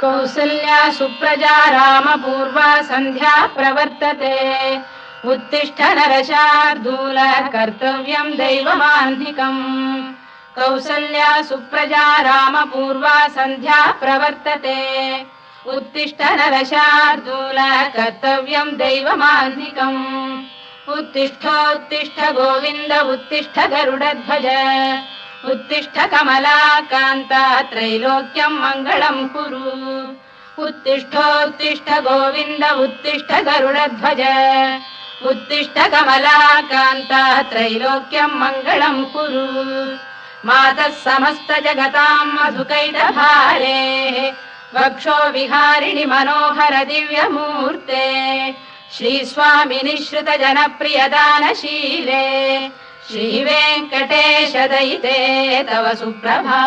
कौसल्या सुप्रजा रामपूर्वा सन्ध्या प्रवर्तते उत्तिष्ठ नरशार्दूल कर्तव्यं दैवमान्धिकम् कौसल्या सुप्रजा रामपूर्वा सन्ध्या प्रवर्तते उत्तिष्ठ नरशार्दूल कर्तव्यं दैवमान्धिकम् उत्तिष्ठोत्तिष्ठ गोविन्द उत्तिष्ठ गरुडध्वज उत्तिष्ठ कमलाकान्ता त्रैलोक्यं मङ्गलं कुरु उत्तिष्ठोत्तिष्ठ गोविन्द उत्तिष्ठ गरुडध्वज उत्तिष्ठ कमलाकान्ता त्रैलोक्यं मङ्गलं कुरु मातः समस्त जगतां मधुकैटभारे वक्षो विहारिणि मनोहर दिव्यमूर्ते श्रीस्वामिनि श्रुत जनप्रियदानशीले श्रीवेङ्कटेश दयिते तव सुप्रभा।